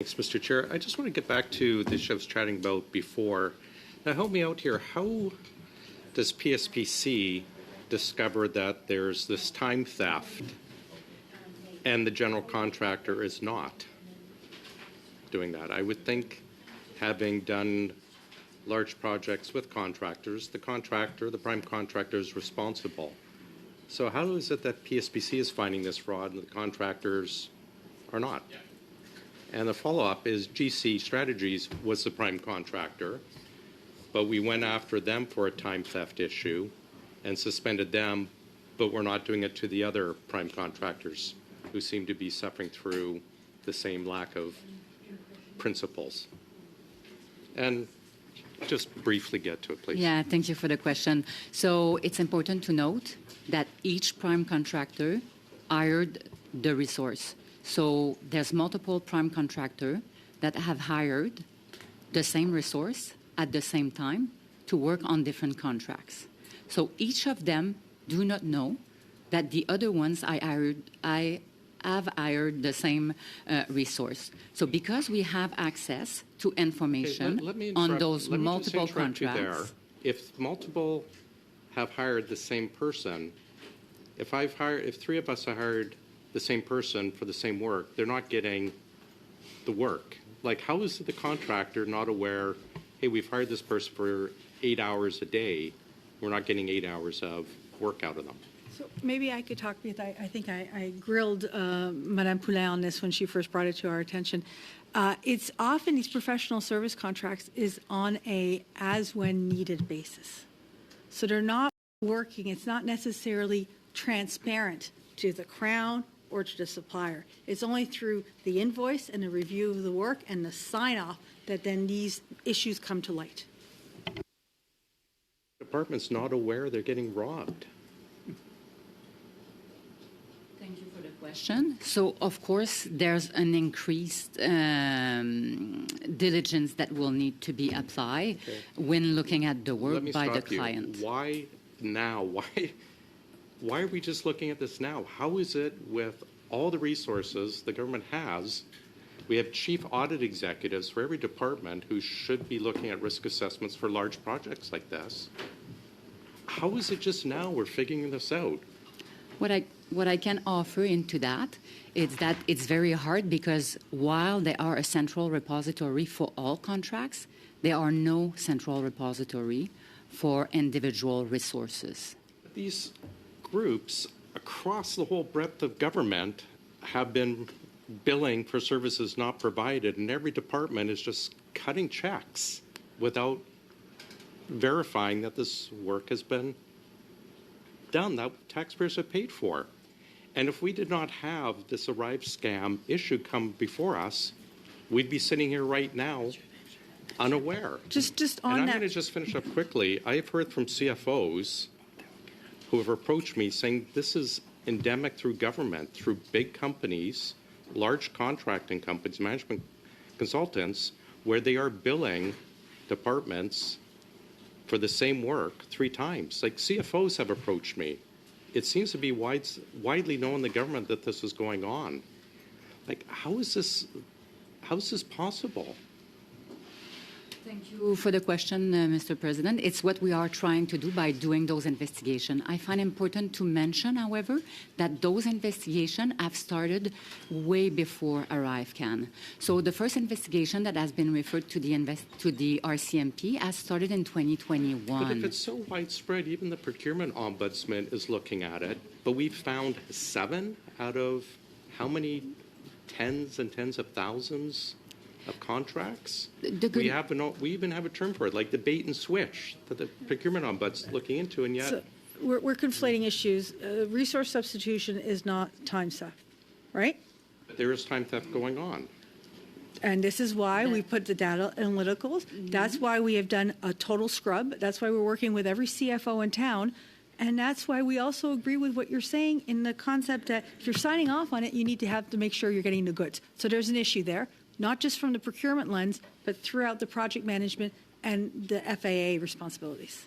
Thanks, Mr. Chair. I just want to get back to the issue I was chatting about before. Now, help me out here. How does PSPC discover that there's this time theft and the general contractor is not doing that? I would think, having done large projects with contractors, the prime contractor is responsible. So how is it that PSPC is finding this fraud and the contractors are not? And the follow-up is GC Strategies was the prime contractor, but we went after them for a time theft issue and suspended them, but we're not doing it to the other prime contractors who seem to be suffering through the same lack of principles. And just briefly get to it, please. Yeah, thank you for the question. So it's important to note that each prime contractor hired the resource. So there's multiple prime contractors that have hired the same resource at the same time to work on different contracts. So each of them do not know that the other ones I have hired the same resource. So because we have access to information on those multiple contracts. If multiple have hired the same person, if three of us have hired the same person for the same work, they're not getting the work. Like, how is the contractor not aware, hey, we've hired this person for 8 hours a day, we're not getting 8 hours of work out of them? So maybe I could talk, because I think I grilled Madame Poulin on this when she first brought it to our attention. It's often these professional service contracts is on a as-when-needed basis. So they're not working, it's not necessarily transparent to the Crown or to the supplier. It's only through the invoice and the review of the work and the sign-off that then these issues come to light. The department's not aware they're getting robbed. Thank you for the question. So, of course, there's an increased diligence that will need to be applied when looking at the work by the client. Why now? Why are we just looking at this now? How is it with all the resources the government has? We have chief audit executives for every department who should be looking at risk assessments for large projects like this. How is it just now we're figuring this out? What I can offer into that is that it's very hard because while there are a central repository for all contracts, there are no central repository for individual resources. These groups across the whole breadth of government have been billing for services not provided, and every department is just cutting checks without verifying that this work has been done, that taxpayers have paid for. And if we did not have this Arrivescam issue come before us, we'd be sitting here right now unaware. Just on and I'm that. going to just finish up quickly. I have heard from CFOs who have approached me saying this is endemic through government, through big companies, large contracting companies, management consultants, where they are billing departments for the same work 3 times. Like, CFOs have approached me. It seems to be widely known in the government that this is going on. Like, how is this possible? Thank you for the question, Mr. President. It's what we are trying to do by doing those investigations. I find important to mention, however, that those investigations have started way before Arrivescam. So the first investigation that has been referred to the RCMP has started in 2021. But if it's so widespread, even the procurement ombudsman is looking at it. But we've found 7 out of how many tens and tens of thousands of contracts? We even have a term for it, like the bait and switch that the procurement ombudsman is looking into, and yet... So we're conflating issues. Resource substitution is not time theft, right? But there is time theft going on. And this is why we put the data analyticals. That's why we have done a total scrub. That's why we're working with every CFO in town. And that's why we also agree with what you're saying in the concept that if you're signing off on it, you need to have to make sure you're getting the goods. So there's an issue there, not just from the procurement lens, but throughout the project management and the FAA responsibilities.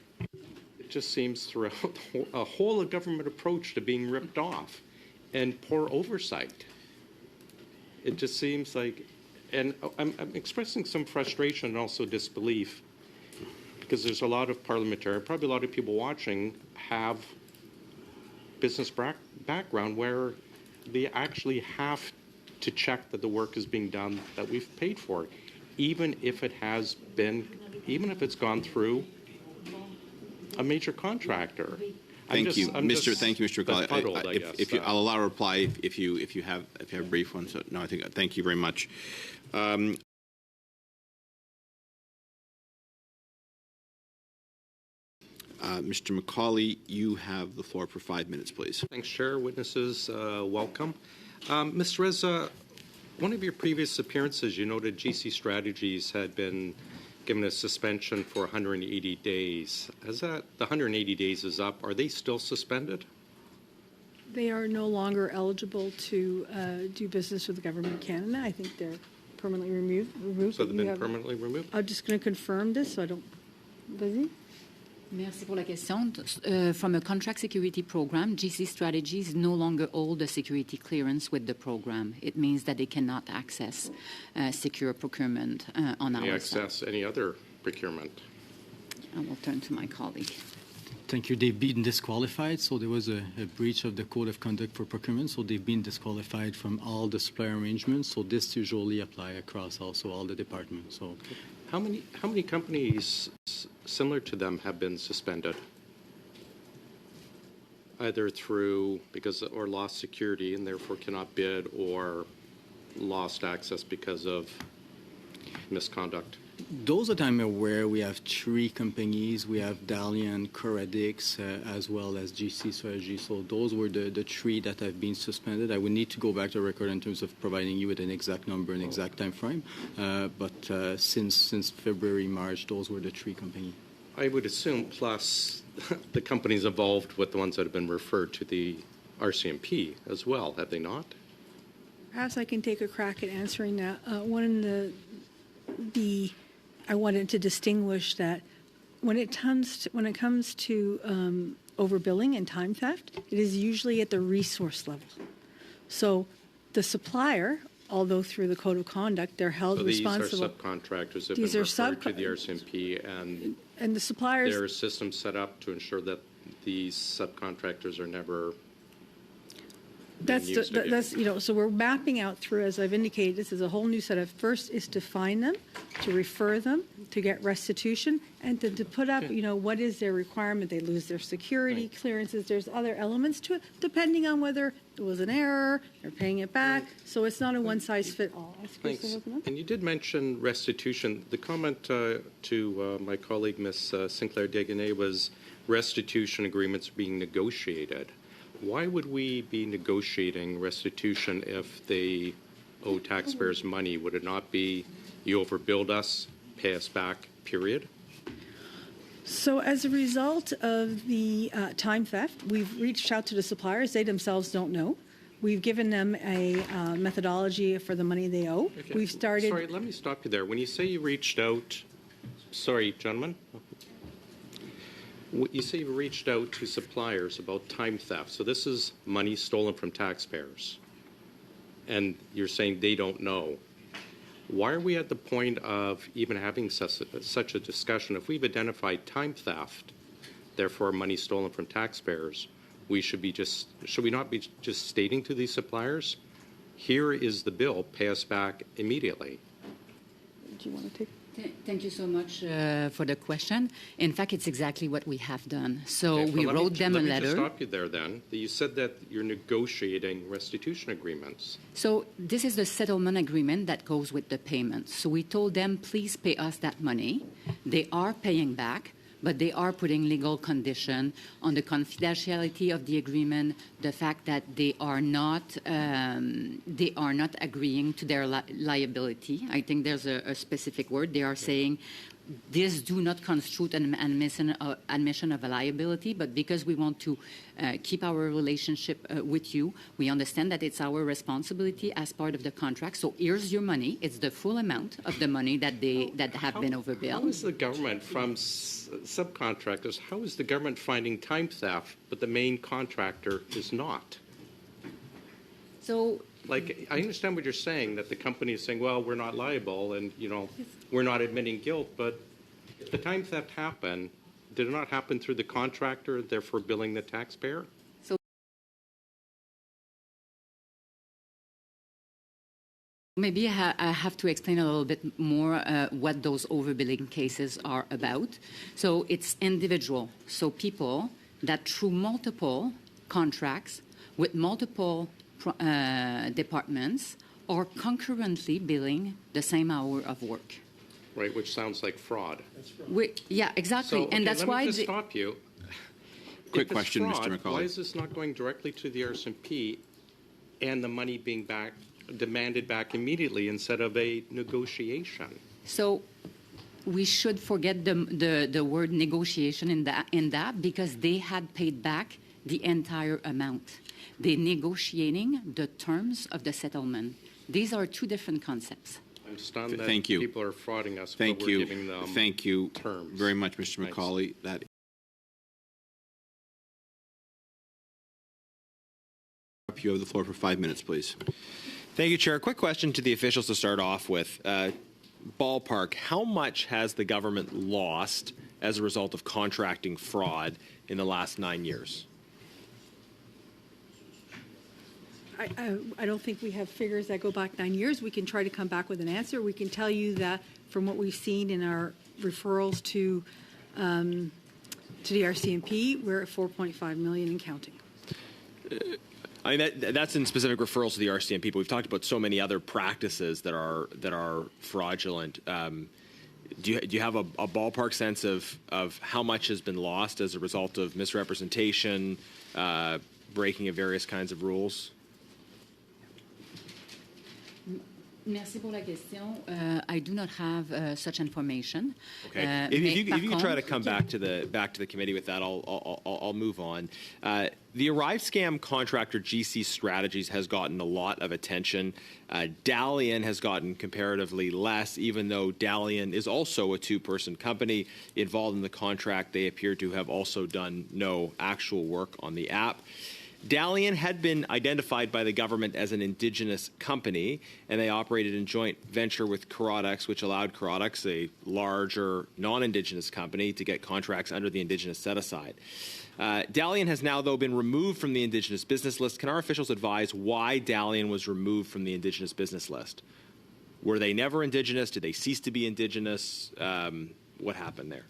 It just seems throughout a whole government approach to being ripped off and poor oversight. It just seems like And I'm expressing some frustration and also disbelief because there's a lot of parliamentarians, probably a lot of people watching, have business background where they actually have to check that the work is being done that we've paid for, even if it has been, even if it's gone through a major contractor. Thank you, Mr. Befuddled, I guess. I'll allow a reply if you have a brief one. So no, I think thank you very much. Mr. McCauley, you have the floor for 5 minutes, please. Thanks, Chair. Witnesses, welcome. Mr. Reza, one of your previous appearances, you noted GC Strategies had been given a suspension for 180 days. The 180 days is up. Are they still suspended? They are no longer eligible to do business with the government of Canada. I think they're permanently removed. So they've been permanently removed? I'm just going to confirm this, so I don't. Vas-y. Merci pour la question. From a contract security program, GC Strategies no longer hold a security clearance with the program. It means that they cannot access secure procurement on our side. Access any other procurement? I will turn to my colleague. Thank you. They've been disqualified, so there was a breach of the Code of Conduct for Procurement, so they've been disqualified from all the supplier arrangements, so this usually apply across also all the departments. So, How many companies similar to them have been suspended? Either or lost security and therefore cannot bid, or lost access because of misconduct? those that I'm aware, we have 3 companies. We have Dalian, Coradix, as well as GC Strategy. So those were the 3 that have been suspended. I would need to go back to the record in terms of providing you with an exact number and exact time frame. But since February, March, those were the 3 companies. I would assume plus the companies involved with the ones that have been referred to the RCMP as well, have they not? Perhaps I can take a crack at answering that. One of I wanted to distinguish that when it comes to overbilling and time theft, it is usually at the resource level. So the supplier, although through the code of conduct, they're held responsible. So these are subcontractors that have These been are referred to the RCMP, and the suppliers. there are systems set up to ensure that these subcontractors are never. That's so we're mapping out through, as I've indicated, this is a whole new set of, first is to find them, to refer them, to get restitution, and to put up, what is their requirement. They lose their security clearances. There's other elements to it, depending on whether it was an error, they're paying it back. So it's not a one-size-fits-all. Thanks. And you did mention restitution. The comment to my colleague, Ms. Sinclair Deganay, was restitution agreements being negotiated. Why would we be negotiating restitution if they owe taxpayers money? Would it not be you overbilled us, pay us back, period? So as a result of the time theft, we've reached out to the suppliers. They themselves don't know. We've given them a methodology for the money they owe. Okay. We've started. Sorry, let me stop you there. When you say you reached out, sorry, gentlemen. You say you reached out to suppliers about time theft. So this is money stolen from taxpayers. And you're saying they don't know. Why are we at the point of even having such a discussion? If we've identified time theft, therefore money stolen from taxpayers, should we not be just stating to these suppliers, here is the bill, pay us back immediately? Do you want to take? Thank you so much for the question. In fact, it's exactly what we have done. So we wrote them a letter. Let me just stop you there then. You said that you're negotiating restitution agreements. So this is the settlement agreement that goes with the payment. So we told them, please pay us that money. They are paying back, but they are putting legal condition on the confidentiality of the agreement, the fact that they are not agreeing to their liability. I think there's a specific word. They are saying this do not constitute an admission of a liability, but because we want to keep our relationship with you, we understand that it's our responsibility as part of the contract. So here's your money. It's the full amount of the money that have been overbilled. How is the government, from subcontractors, how is the government finding time theft, but the main contractor is not? So Like, I understand what you're saying, that the company is saying, well, we're not liable and, we're not admitting guilt, but if the time theft happened, did it not happen through the contractor, therefore billing the taxpayer? So maybe I have to explain a little bit more what those overbilling cases are about. So it's individual. So people that through multiple contracts with multiple departments are concurrently billing the same hour of work. Right, which sounds like fraud. Yeah, exactly. So, and that's let why me just stop you. Quick If it's question, Mr. fraud, McCauley. why is this not going directly to the RSMP and the money being demanded back immediately instead of a negotiation? So we should forget the word negotiation in that because they had paid back the entire amount. They're negotiating the terms of the settlement. These are two different concepts. I'm stunned that Thank you. people are frauding us, Thank but we're you. giving them Thank you terms. very much, Mr. Thanks. McCauley. That you have the floor for 5 minutes, please. Thank you, Chair. Quick question to the officials to start off with. Ballpark, how much has the government lost as a result of contracting fraud in the last 9 years? I don't think we have figures that go back 9 years. We can try to come back with an answer. We can tell you that from what we've seen in our referrals to the RCMP, we're at 4.5 million and counting. I mean, that's in specific referrals to the RCMP, but we've talked about so many other practices that are fraudulent. Do you have a ballpark sense of how much has been lost as a result of misrepresentation, breaking of various kinds of rules? Merci pour la question. I do not have such information. Okay. If you can try to come back to the committee with that, I'll move on. The Arrivescam contractor GC Strategies has gotten a lot of attention. Dalian has gotten comparatively less, even though Dalian is also a two-person company involved in the contract. They appear to have also done no actual work on the app. Dalian had been identified by the government as an Indigenous company, and they operated in joint venture with Corodex, which allowed Corodex, a larger non-Indigenous company, to get contracts under the Indigenous set-aside. Dalian has now, though, been removed from the Indigenous business list. Can our officials advise why Dalian was removed from the Indigenous business list? Were they never Indigenous? Did they cease to be Indigenous? What happened there?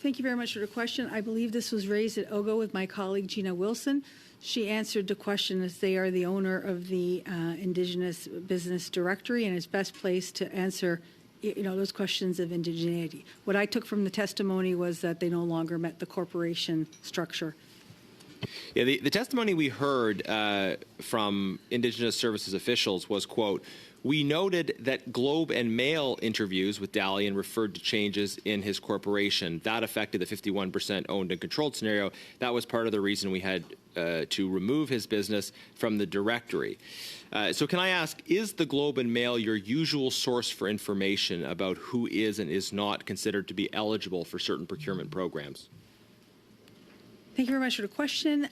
Thank you very much for the question. I believe this was raised at OGO with my colleague Gina Wilson. She answered the question as they are the owner of the Indigenous Business Directory and is best placed to answer those questions of indigeneity. What I took from the testimony was that they no longer met the corporation structure. Yeah, the testimony we heard from Indigenous Services officials was, quote, "We noted that Globe and Mail interviews with Dalian referred to changes in his corporation. That affected the 51% owned and controlled scenario. That was part of the reason we had to remove his business from the directory." So can I ask, is the Globe and Mail your usual source for information about who is and is not considered to be eligible for certain procurement programs? Thank you very much for the question.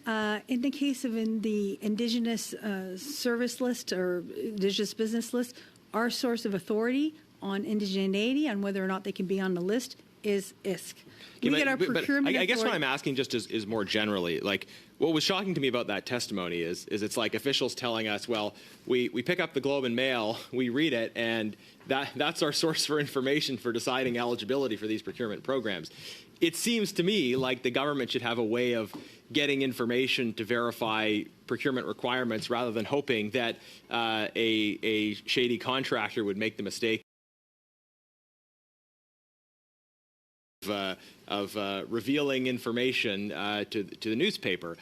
In the case of the Indigenous service list or Indigenous business list, our source of authority on indigeneity and whether or not they can be on the list is ISK. We get our procurement I guess what authority- I'm asking just is more generally, like, what was shocking to me about that testimony is it's like officials telling us, well, we pick up the Globe and Mail, we read it, and that's our source for information for deciding eligibility for these procurement programs. It seems to me like the government should have a way of getting information to verify procurement requirements rather than hoping that a shady contractor would make the mistake of revealing information to the newspaper.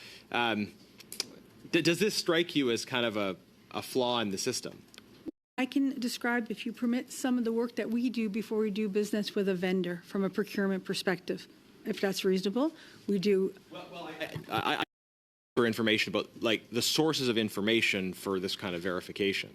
Does this strike you as kind of a flaw in the system? I can describe, if you permit, some of the work that we do before we do business with a vendor from a procurement perspective, if that's reasonable. We do. Well, I for information about like the sources of information for this kind of verification.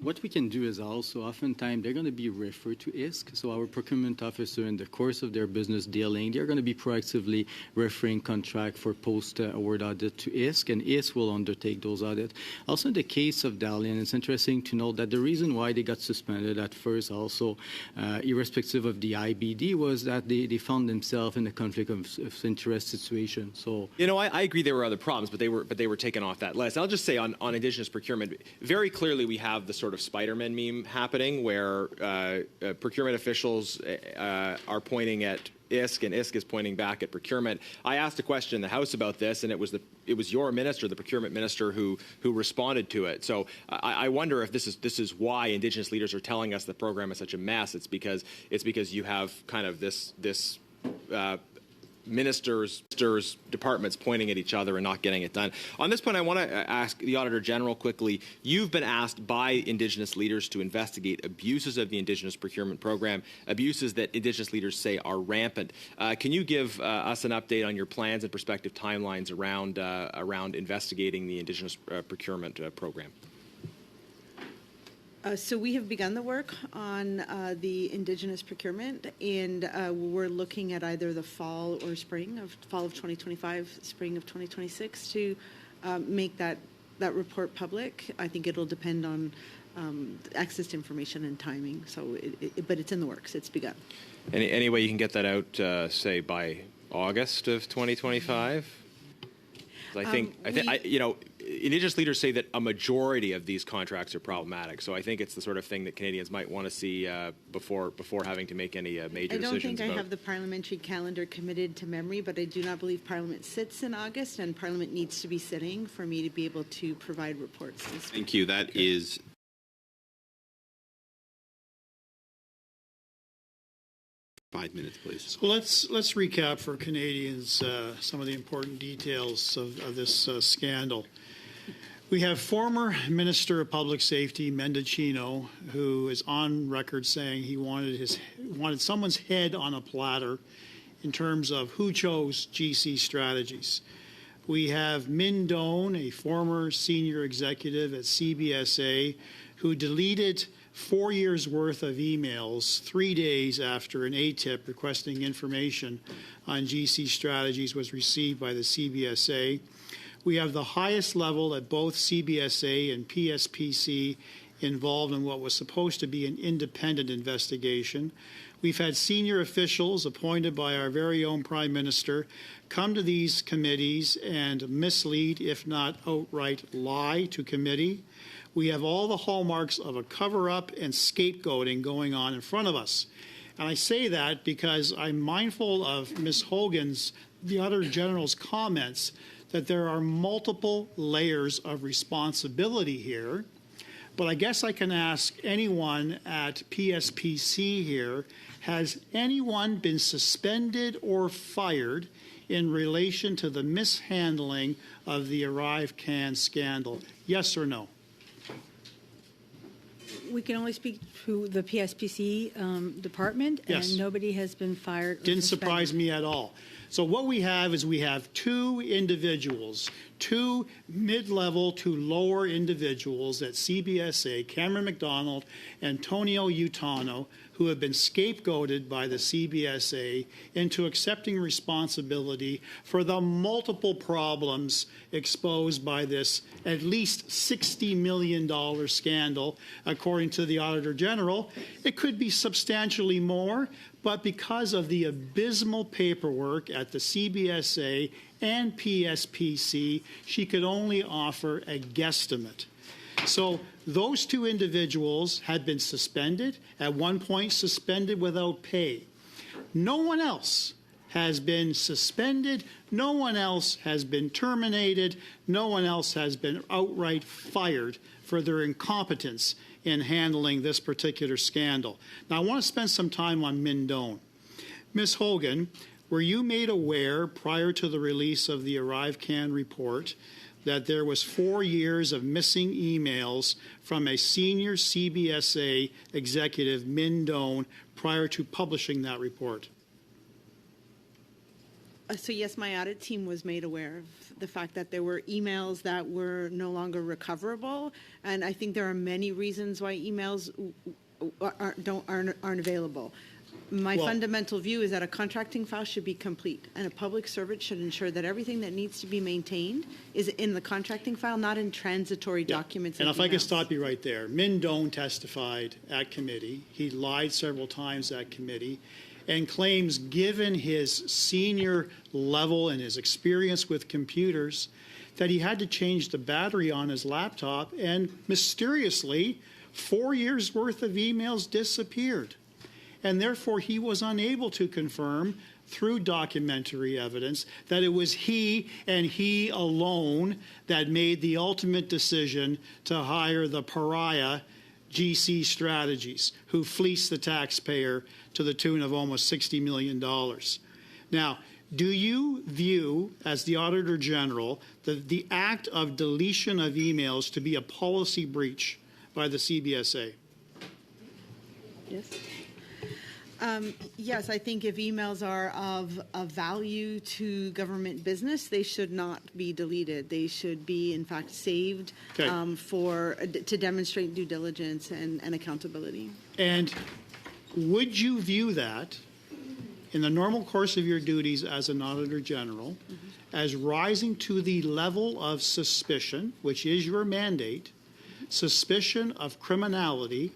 What we can do is also, oftentimes, they're going to be referred to ISC. So our procurement officer, in the course of their business dealing, they're going to be proactively referring contract for post-award audit to ISC, and ISC will undertake those audits. Also, in the case of Dalian, it's interesting to note that the reason why they got suspended at first, also, irrespective of the IBD, was that they found themselves in a conflict of interest situation. So, I agree there were other problems, but they were taken off that list. I'll just say on Indigenous procurement, very clearly we have the sort of Spider-Man meme happening where procurement officials are pointing at ISC and ISC is pointing back at procurement. I asked a question in the House about this, and it was your minister, the procurement minister, who responded to it. So I wonder if this is why Indigenous leaders are telling us the program is such a mess. It's because you have kind of this ministers, departments pointing at each other and not getting it done. On this point, I want to ask the Auditor General quickly. You've been asked by Indigenous leaders to investigate abuses of the Indigenous procurement program, abuses that Indigenous leaders say are rampant. Can you give us an update on your plans and prospective timelines around investigating the Indigenous procurement program? So we have begun the work on the Indigenous procurement, and we're looking at either the fall of 2025, spring of 2026 to make that report public. I think it'll depend on access to information and timing. So, but it's in the works. It's begun. Any way you can get that out, say by August of 2025? I think Indigenous leaders say that a majority of these contracts are problematic. So I think it's the sort of thing that Canadians might want to see before having to make any major decisions. I don't think I have the parliamentary calendar committed to memory, but I do not believe Parliament sits in August, and Parliament needs to be sitting for me to be able to provide reports. Thank you. That is. Five minutes, please. So let's recap for Canadians some of the important details of this scandal. We have former Minister of Public Safety Mendicino, who is on record saying he wanted someone's head on a platter in terms of who chose GC Strategies. We have Min Doan, a former senior executive at CBSA, who deleted 4 years' worth of emails 3 days after an ATIP requesting information on GC Strategies was received by the CBSA. We have the highest level at both CBSA and PSPC involved in what was supposed to be an independent investigation. We've had senior officials appointed by our very own Prime Minister come to these committees and mislead, if not outright lie to committee. We have all the hallmarks of a cover-up and scapegoating going on in front of us. And I say that because I'm mindful of Ms. Hogan's, the Auditor General's comments, that there are multiple layers of responsibility here. But I guess I can ask anyone at PSPC here, has anyone been suspended or fired in relation to the mishandling of the Arrivescam scandal? Yes or no? We can only speak to the PSPC department, Yes. and nobody has been fired. Or Didn't suspended. surprise me at all. So what we have is we have two individuals, two mid-level to lower individuals at CBSA, Cameron McDonald, Antonio Utano, who have been scapegoated by the CBSA into accepting responsibility for the multiple problems exposed by this at least $60 million scandal, according to the Auditor General. It could be substantially more, but because of the abysmal paperwork at the CBSA and PSPC, she could only offer a guesstimate. So those two individuals had been suspended, at one point suspended without pay. No one else has been suspended. No one else has been terminated. No one else has been outright fired for their incompetence in handling this particular scandal. Now, I want to spend some time on Min Doan. Ms. Hogan, were you made aware prior to the release of the Arrivescam report that there was 4 years of missing emails from a senior CBSA executive, Min Doan, prior to publishing that report? So yes, my audit team was made aware of the fact that there were emails that were no longer recoverable, and I think there are many reasons why emails aren't available. My Well- fundamental view is that a contracting file should be complete, and a public servant should ensure that everything that needs to be maintained is in the contracting file, not in transitory documents. And like if I could emails. stop you right there, Min Doan testified at committee. He lied several times at committee and claims, given his senior level and his experience with computers, that he had to change the battery on his laptop, and mysteriously, 4 years' worth of emails disappeared. And therefore, he was unable to confirm through documentary evidence that it was he and he alone that made the ultimate decision to hire the pariah GC Strategies, who fleeced the taxpayer to the tune of almost $60 million. Now, do you view, as the Auditor General, the act of deletion of emails to be a policy breach by the CBSA? Yes. Yes, I think if emails are of value to government business, they should not be deleted. They should be, in fact, saved Okay. to demonstrate due diligence and accountability. And would you view that, in the normal course of your duties as an Auditor General, as rising to the level of suspicion, which is your mandate, suspicion of criminality,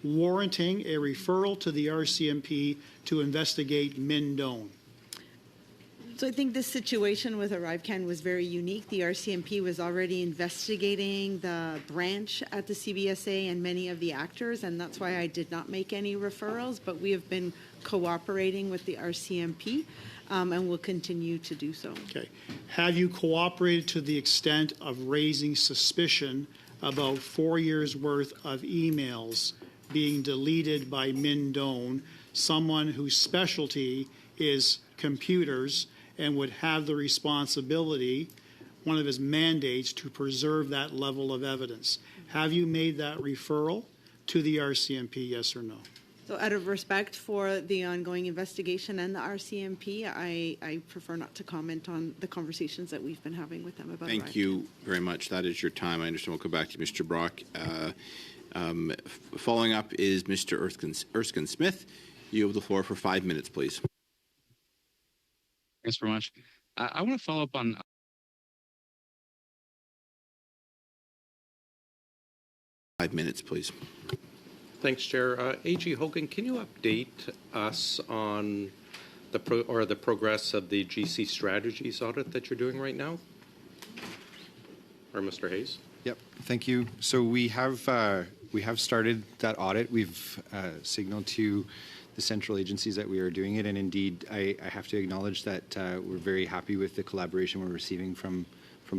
warranting a referral to the RCMP to investigate Min Doan? So I think this situation with Arrivescam was very unique. The RCMP was already investigating the branch at the CBSA and many of the actors, and that's why I did not make any referrals, but we have been cooperating with the RCMP and will continue to do so. Okay. Have you cooperated to the extent of raising suspicion about 4 years' worth of emails being deleted by Min Doan, someone whose specialty is computers and would have the responsibility, one of his mandates, to preserve that level of evidence? Have you made that referral to the RCMP, yes or no? So out of respect for the ongoing investigation and the RCMP, I prefer not to comment on the conversations that we've been having with them about Thank Arrivescam. you very much. That is your time. I understand we'll come back to you, Mr. Brock. Following up is Mr. Erskine Smith. You have the floor for 5 minutes, please. Thanks very much. I want to follow up on 5 minutes, please. Thanks, Chair. AG Hogan, can you update us on the progress of the GC Strategies audit that you're doing right now? Or Mr. Hayes? Yep, thank you. So we have started that audit. We've signaled to the central agencies that we are doing it, and indeed, I have to acknowledge that we're very happy with the collaboration we're receiving from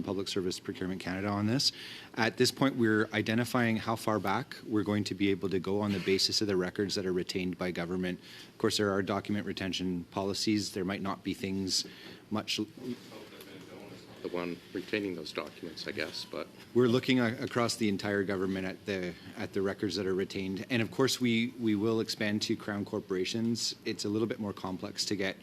Public Service Procurement Canada on this. At this point, we're identifying how far back we're going to be able to go on the basis of the records that are retained by government. Of course, there are document retention policies. There might not be things much. The one retaining those documents, I guess, but We're looking across the entire government at the records that are retained, and of course we will expand to Crown corporations. It's a little bit more complex to get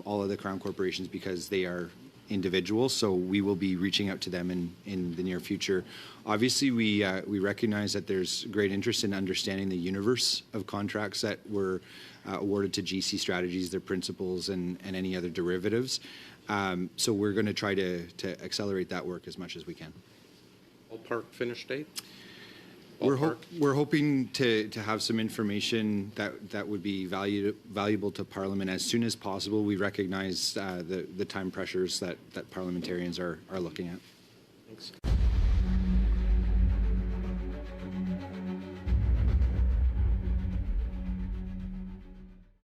all of the Crown corporations because they are individuals. So we will be reaching out to them in the near future. Obviously, we recognize that there's great interest in understanding the universe of contracts that were awarded to GC Strategies, their principals, and any other derivatives. So we're going to try to accelerate that work as much as we can. ballpark finish date? We're hoping to have some information that would be valuable to Parliament as soon as possible. We recognize the time pressures that parliamentarians are looking at. Thanks.